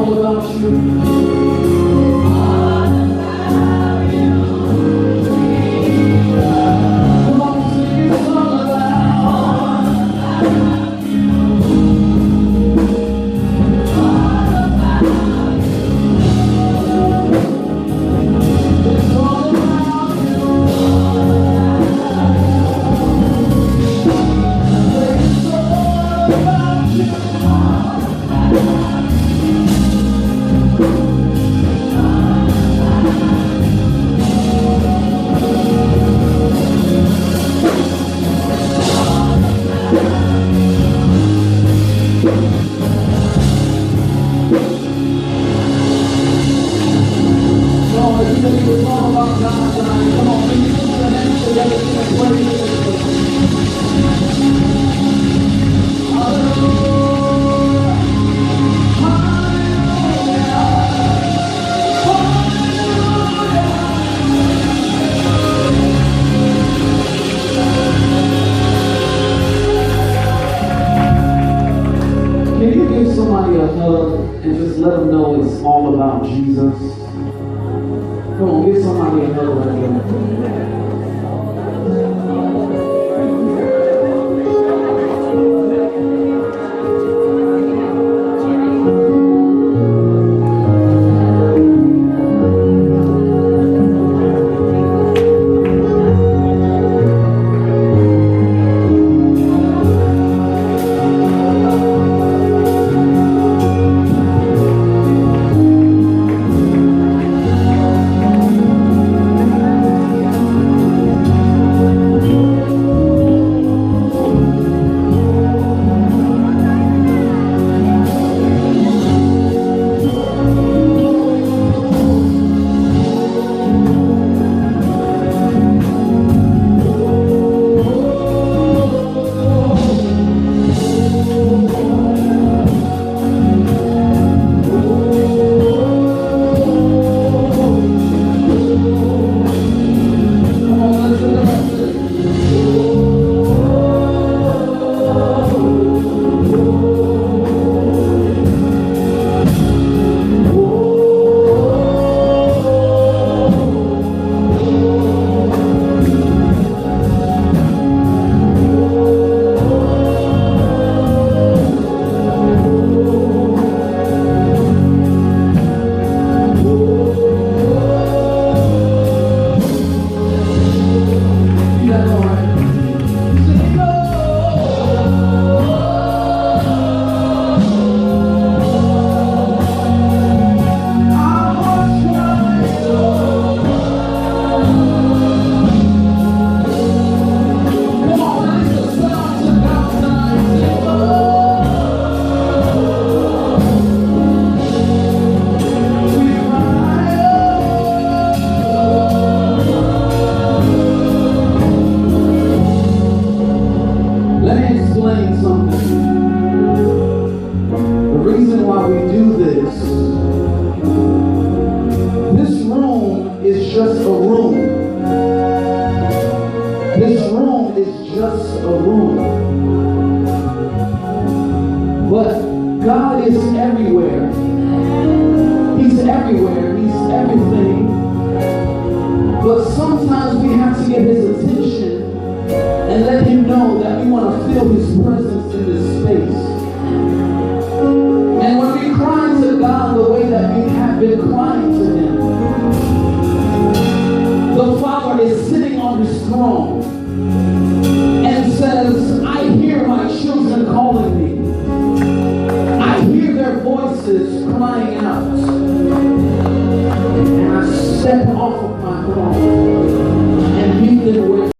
all about you. Somebody a hug and just let them know it's all about Jesus. Come on, give somebody a hug right here. God is everywhere. He's everywhere. He's everything. But sometimes we have to get his attention and let him know that we want to feel his presence in this space. And when we cry to God the way that we have been crying to him, the Father is sitting on his throne and says, I hear my children calling me. I hear their voices crying out. And I step off of my throne and meet them where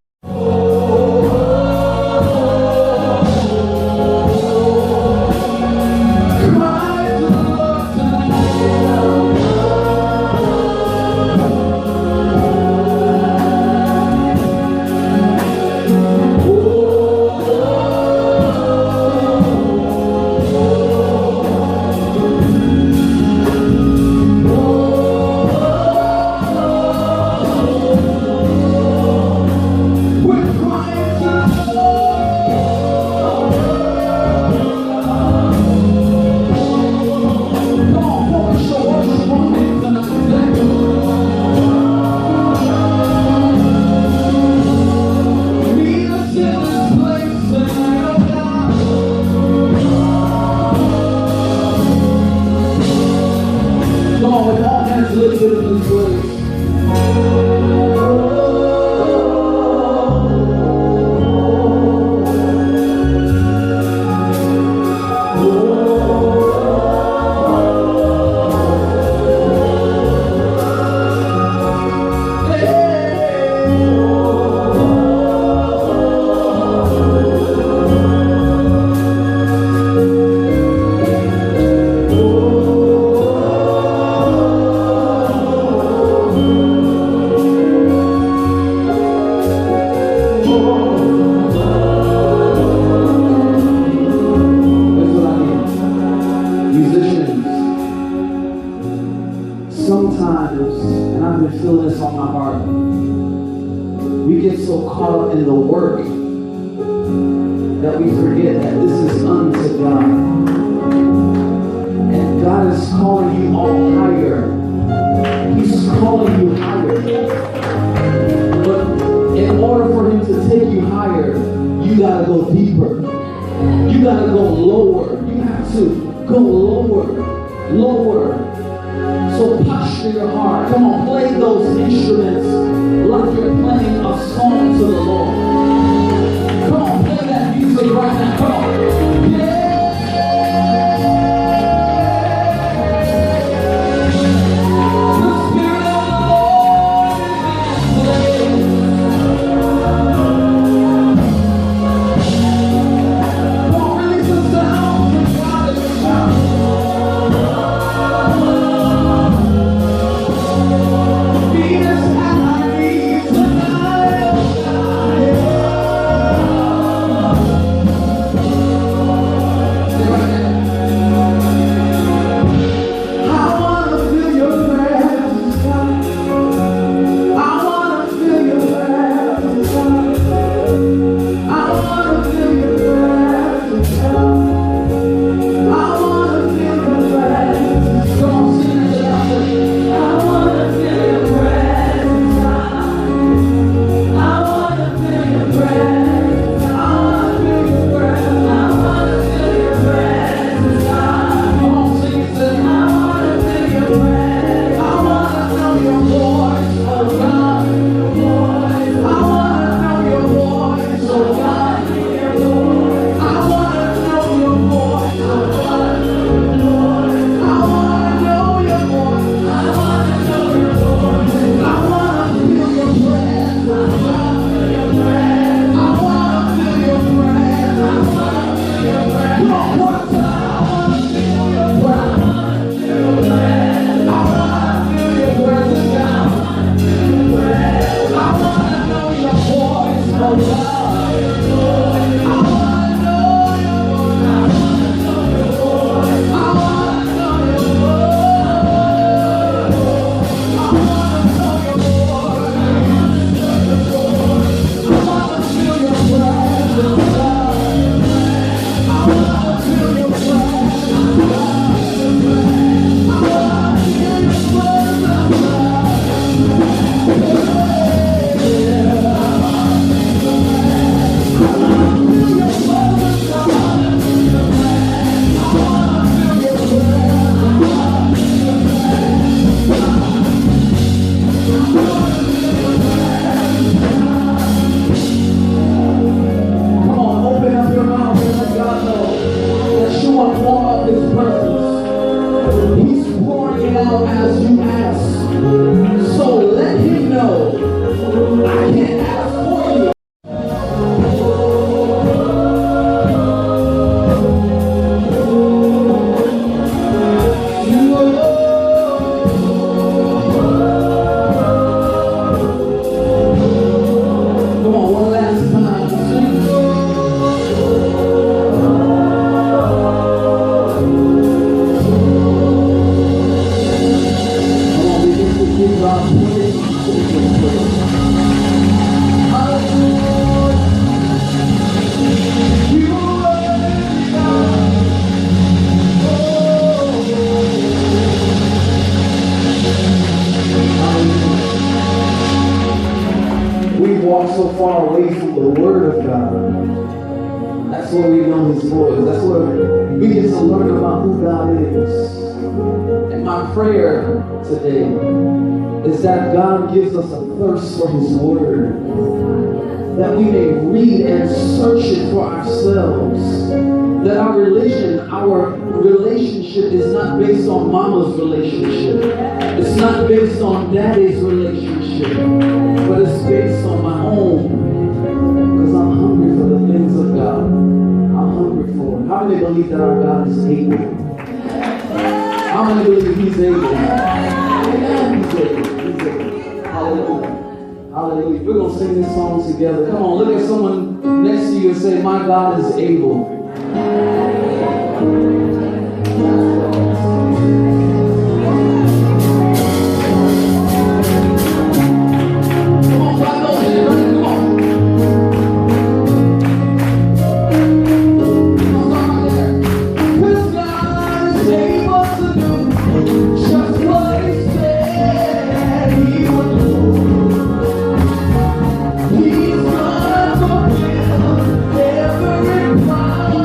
hands lifted in this place. Sometimes, and I've been feeling this on my heart, we get so caught up in the work that we forget that this is unto God. And God is calling you all higher. He's calling you higher. But in order for Him to take you higher, you gotta go deeper. You gotta go lower. You have to go lower, lower. So posture your heart. Come on, play those instruments like you're playing a song to the Lord. Come on, play that music right now. Come on. Yeah. So far away from the Word of God. That's where we know His voice. That's where we get to learn about who God is. And my prayer today is that God gives us a thirst for His Word, that we may read and search it for ourselves, that our relationship is not based on mama's relationship, it's not based on daddy's relationship, but it's based on my own, because I'm hungry for the things of God. I'm hungry for it. How many believe that our God is able? How many believe He's able? Amen. He's able. He's able. Hallelujah. Hallelujah. We're going to sing this song together. Come on, look at someone next to you and say, my God is able. He's gonna fulfill every promise.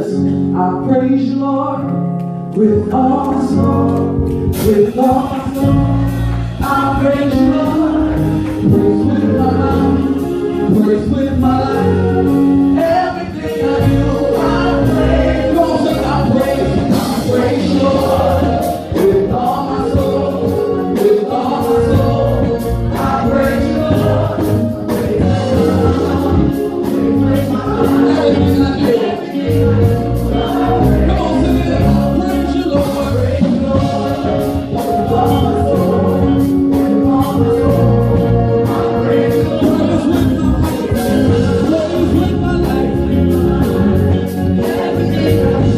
says, I praise you, Lord, with all my soul, with all my soul. I praise you, Lord, praise with my mouth, praise with my life. Everything I do, I praise. Come on, say, I praise you, Lord, with all my soul, with all my soul. I praise you, Lord, everything I do. Come on, sing it. I praise you, Lord, praise you, Lord, with all my soul, with all my soul. I praise you, Lord, praise with my life, praise with my life. Everything I do.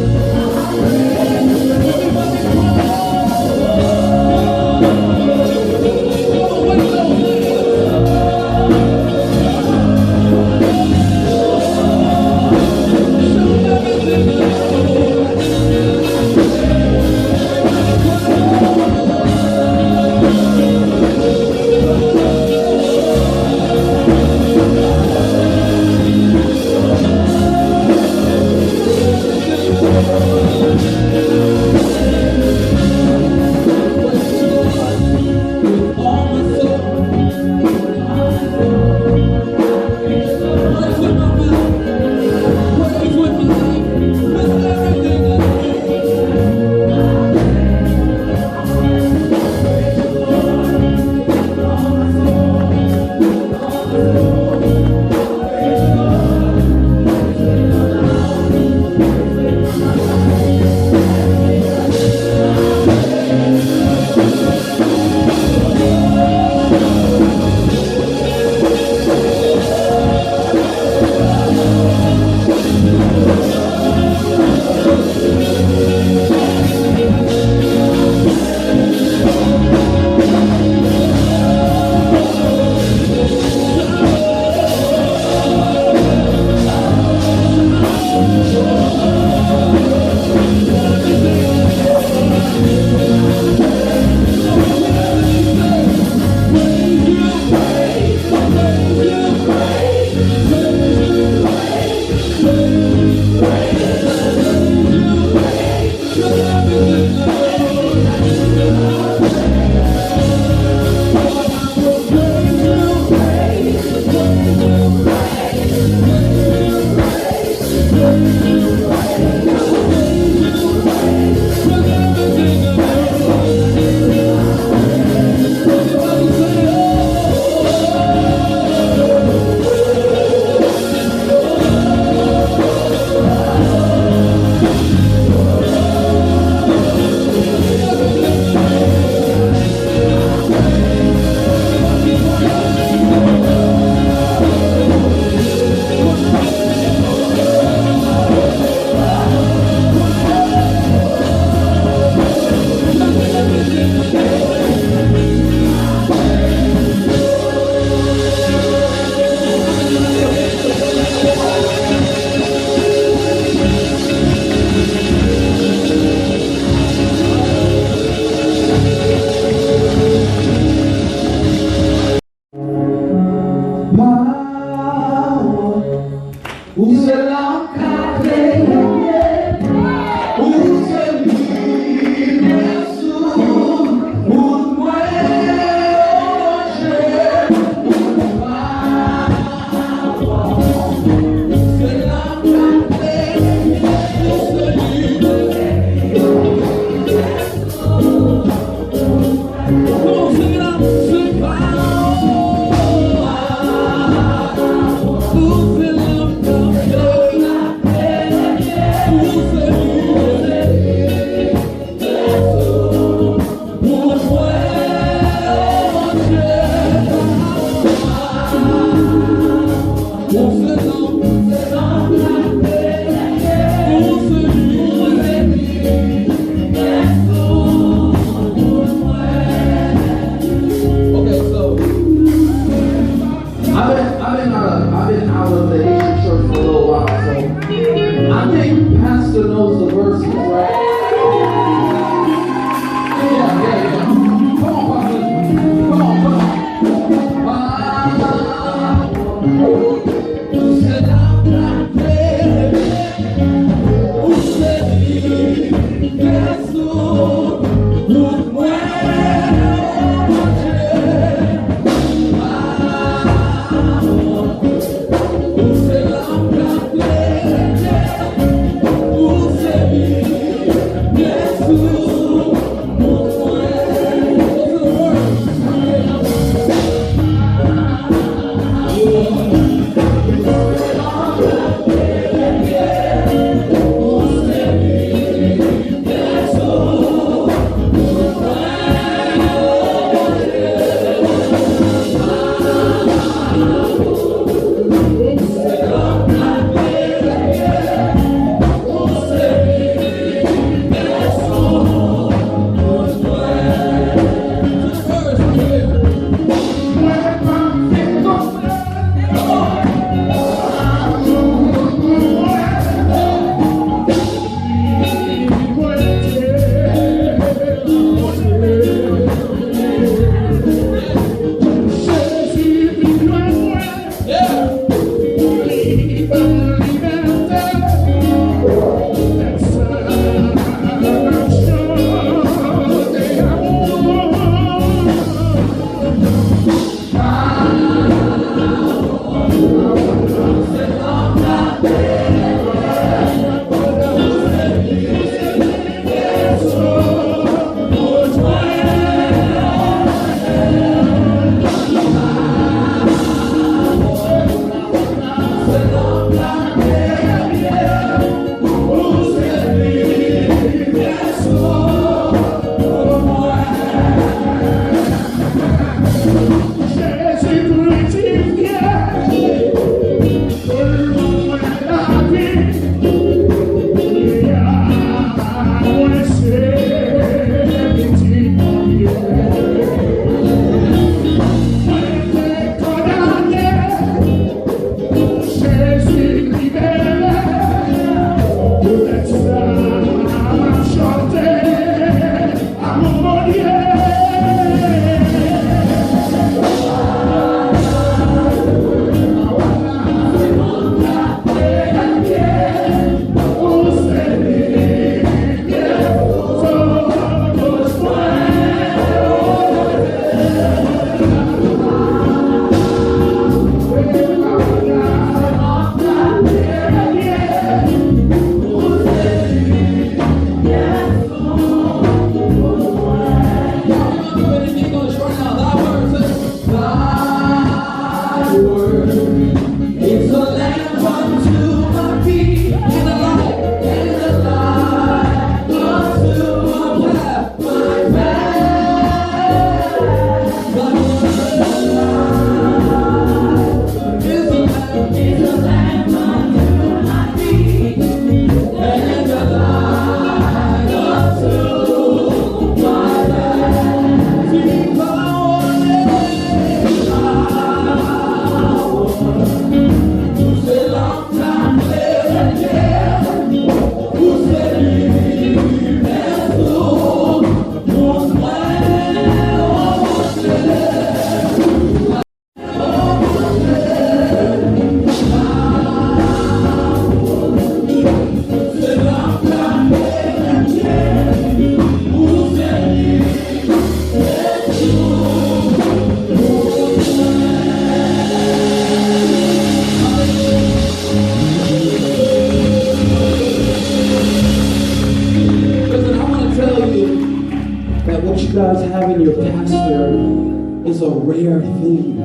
is a rare thing.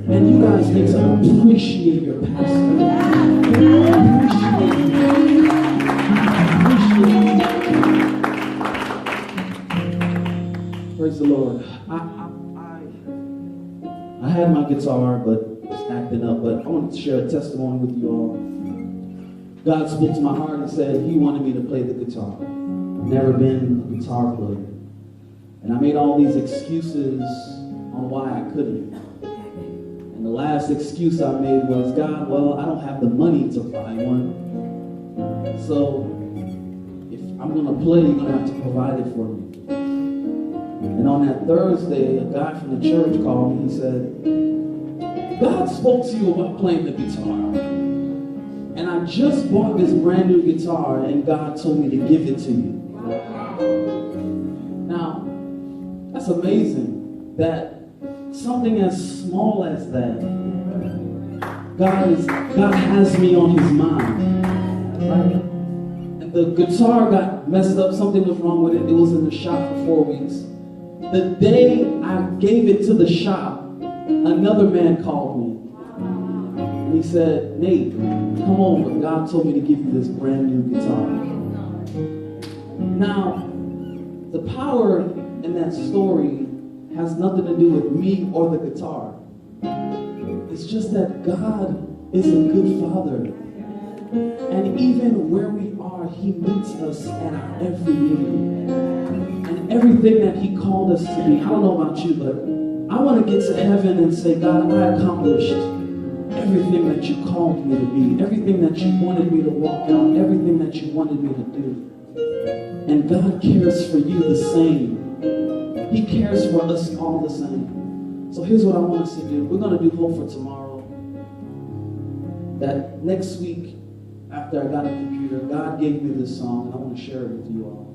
And you guys need to appreciate your pastor. Praise the Lord. I had my guitar, but it's acting up. But I wanted to share a testimony with you all. God spoke to my heart and said He wanted me to play the guitar. I've never been a guitar player. And I made all these excuses on why I couldn't. And the last excuse I made was, God, well, I don't have the money to buy one. So if I'm going to play, you're going to have to provide it for me. And on that Thursday, a guy from the church called me. He said, God spoke to you about playing the guitar. And I just bought this brand new guitar, and God told me to give it to you. Now, that's amazing that something as small as that, God has me on His mind. Right? And and the guitar got messed up. Something was wrong with it. It was in the shop for 4 weeks. The day I gave it to the shop, another man called me. And he said, Nate, come on, God told me to give you this brand new guitar. Now, the power in that story has nothing to do with me or the guitar. It's just that God is a good Father. And even where we are, He meets us at our every need. And everything that He called us to be, I don't know about you, but I want to get to heaven and say, God, I accomplished everything that you called me to be, everything that you wanted me to walk out, everything that you wanted me to do. And God cares for you the same. He cares for us all the same. So here's what I want us to do. We're going to do Hope for Tomorrow. That next week, after I got a computer, God gave me this song, and I want to share it with you all.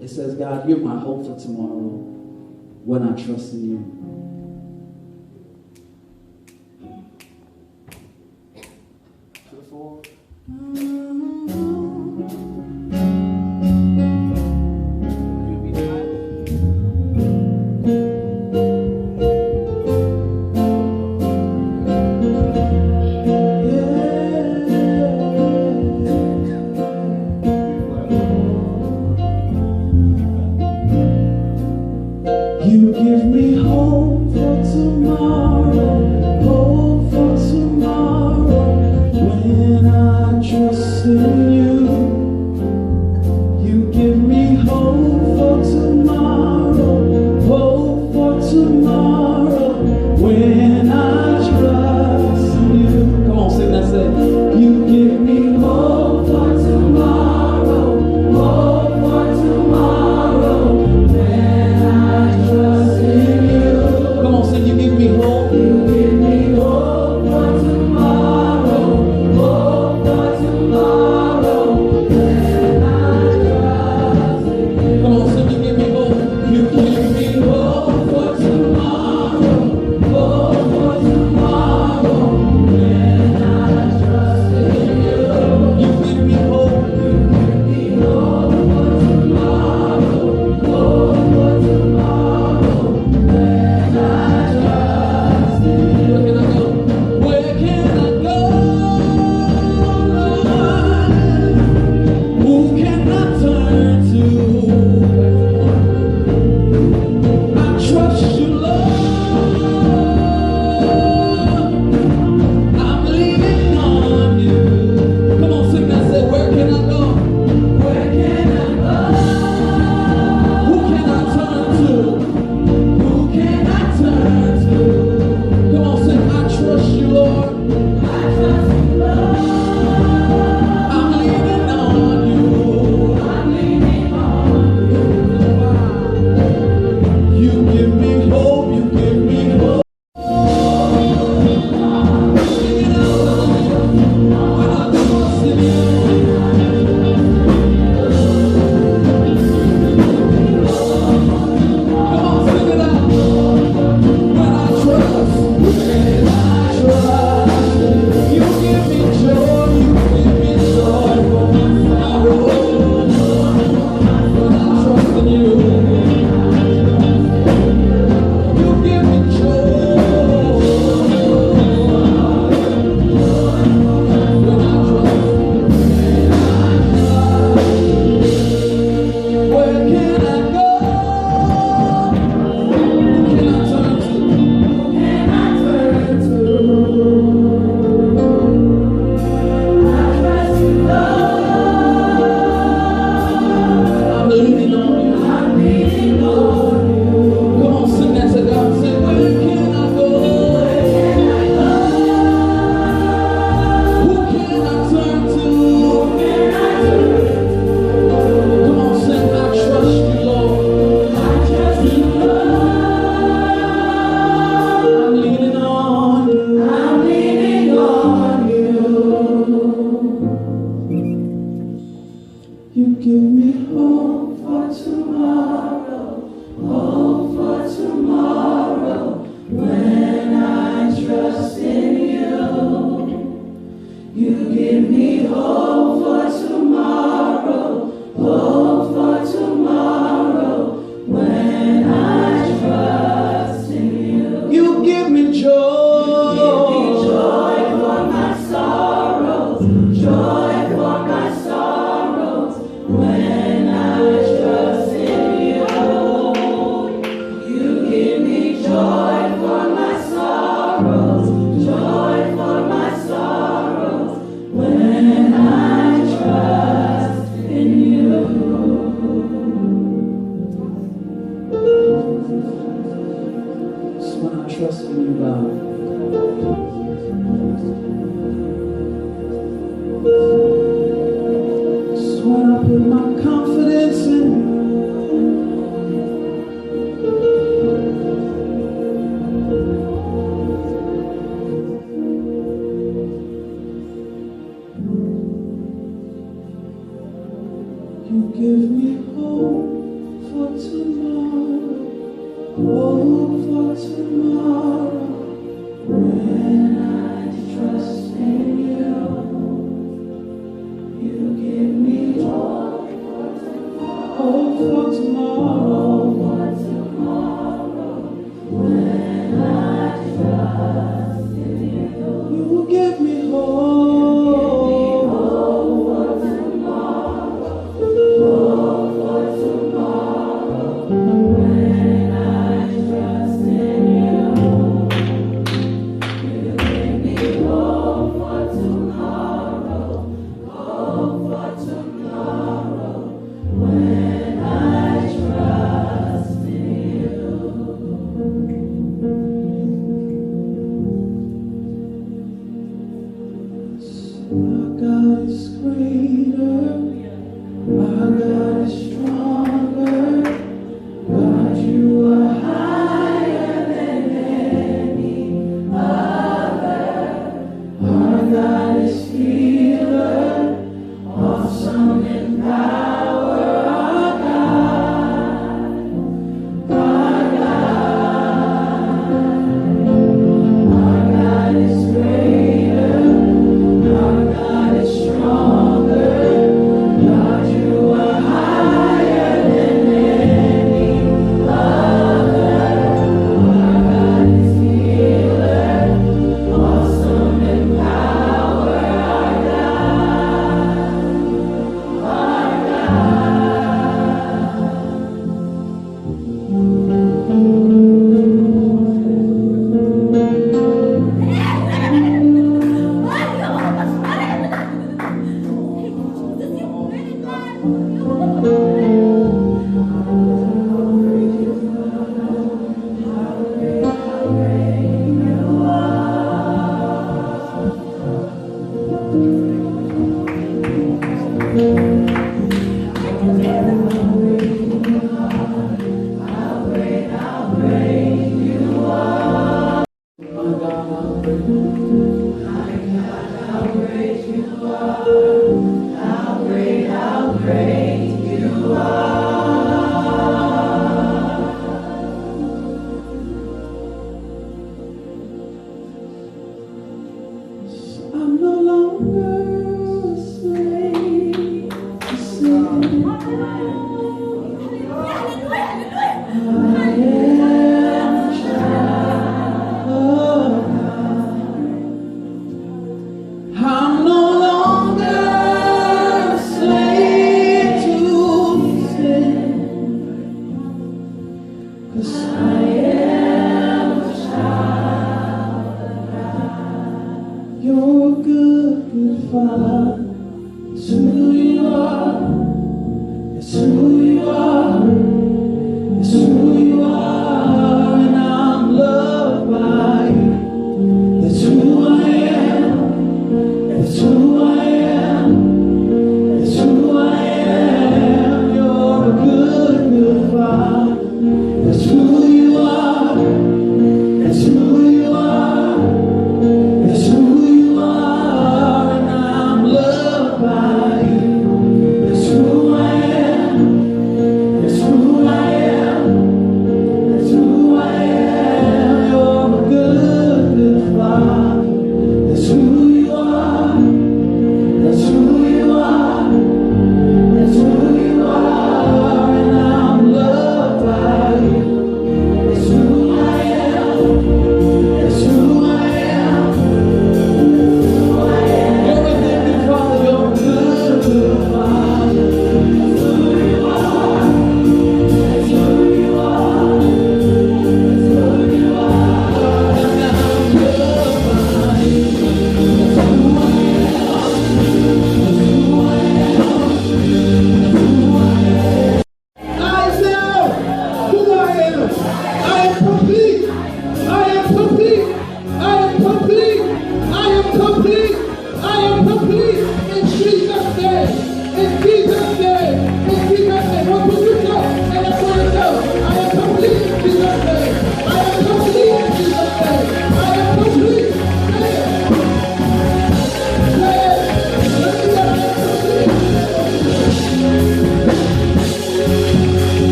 It says, God, you're my hope for tomorrow when I trust in you. You give me hope for tomorrow, hope for tomorrow, when I trust in you. You give me hope for tomorrow, hope for tomorrow, when I trust in you. Come on, sing that, say, you give me hope for tomorrow, hope for tomorrow, when I trust in you. Come on, sing, you give me hope. You give me hope for tomorrow, hope for tomorrow, when I trust in you. Come on, sing, you give me hope. You give me hope for tomorrow, hope for tomorrow, when I trust in you. You give me hope. You give me hope for tomorrow, hope for tomorrow, when I trust in you. Where can I go? Who can I turn to? I trust you, Lord. I'm leaning on you. Come on, sing that. Say, where can I go? Where can I go? Who can I turn to? Who can I turn to? Come on, sing, I trust you, Lord. I trust you, Lord. I'm leaning on you. I'm leaning on you. You give me hope. You give me hope. Sing it out loud. When I trust in you. Come on, sing it out. When I trust, you give me joy, you give me joy for my sorrow. When I trust in you, you give me joy. When I trust, where can I go? Who can I turn to? Can I turn to? I trust you, Lord. I'm leaning on you. I'm leaning on you. Come on, sing that to God. Say, where can I go? Where can I go? Who can I turn to? Who can I turn to? Come on, sing, I trust you, Lord. I trust you, Lord. I'm leaning on you. I'm leaning on you. You give me hope for tomorrow, hope for tomorrow, when I trust in you. You give me hope for tomorrow, when I put my confidence in you. You give me hope for tomorrow, hope for tomorrow. When I trust in you, you give me hope for tomorrow, when I trust in you, you give me hope for tomorrow, when I trust in you, you give me hope for tomorrow, when I trust in you. Our God is greater, our God is stronger. God, you are higher than any other. Our God is healer, awesome in power. Our God, our God is greater, our God is stronger. God, you are higher than any other. Our God is healer, awesome in power. Our God, our I'm no longer a slave to sin. I am a child of God. I'm no longer a slave to sin, 'cause I am a child of God. You're a good, good Father. It's who you are. It's who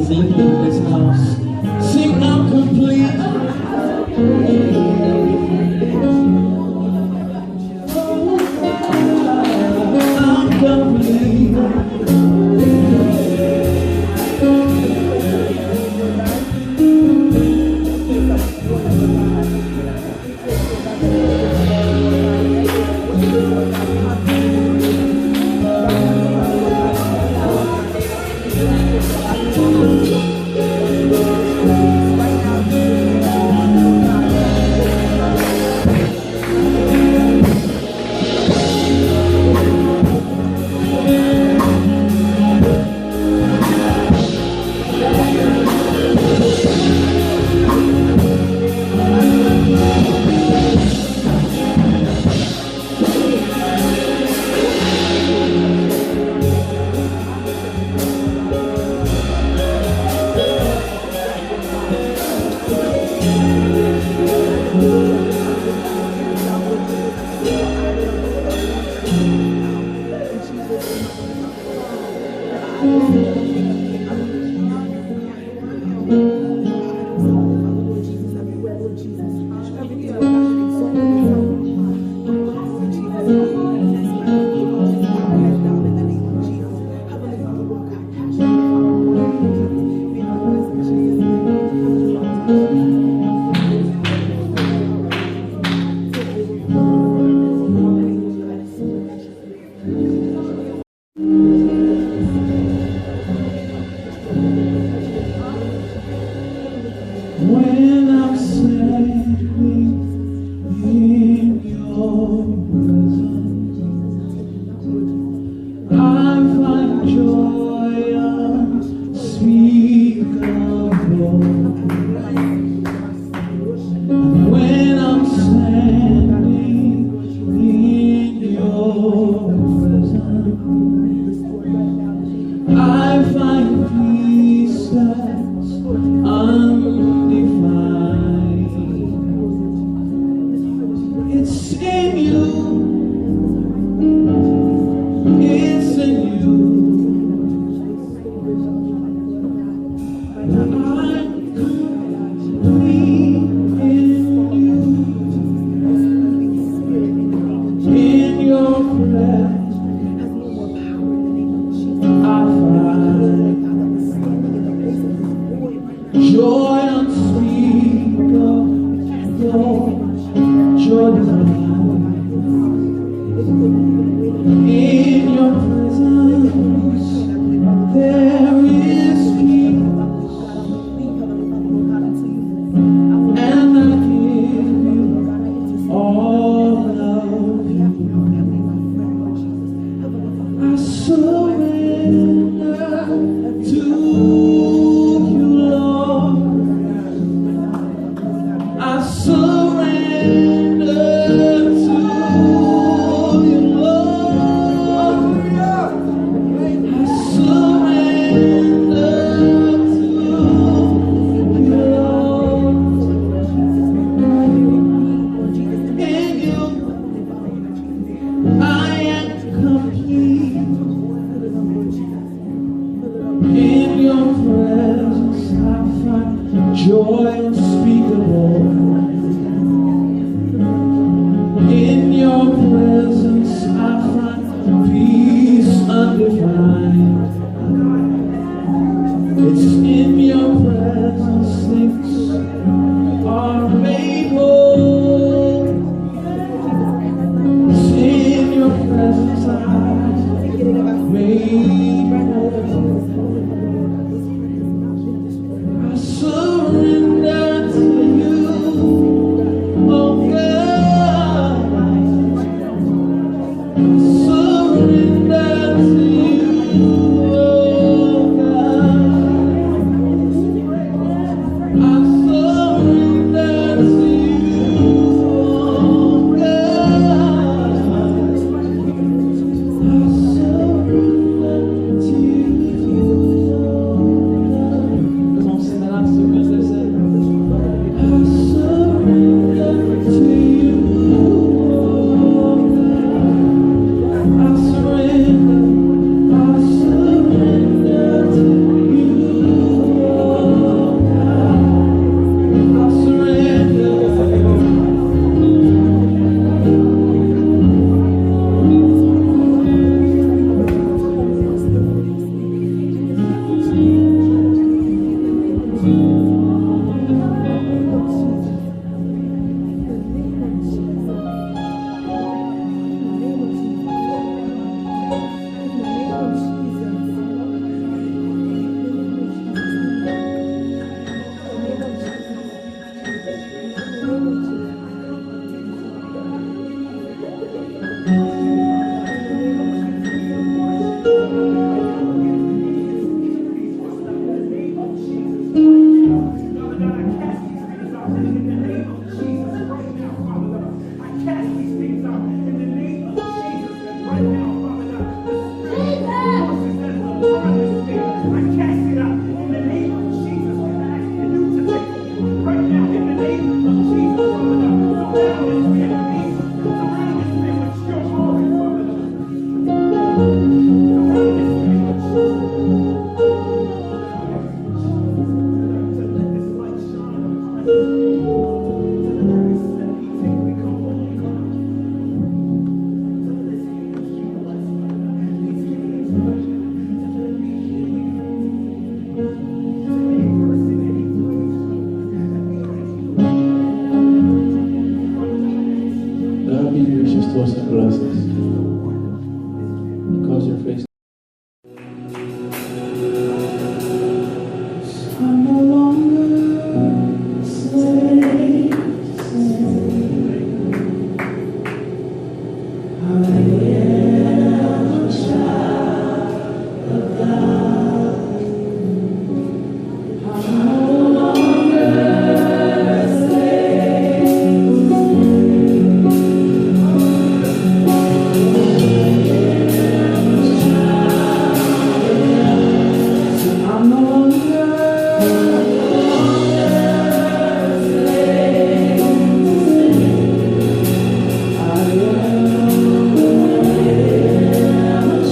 is evident in this house. Sing, I'm complete. I'm complete. When I'm standing in your presence, I find joy unspeakable. When I'm standing in your presence, I find peace that's undefined. It's in you. It's in you. I'm complete in you. In your presence, I find joy unspeakable, joy divine. In your presence, there is peace, and I give you all of you. I surrender to you, Lord. I surrender to you, Lord. I surrender to you, Lord. In you, I am complete. In your presence, I find joy unspeakable. In your presence, I find peace undefined. It's in your presence things are made whole. It's in your presence I'm made whole. I surrender to you, oh God. I surrender to you, oh God. I surrender to you, oh God. I surrender to you, come on, sing that. I surrender, say. I surrender to you, oh God. I surrender.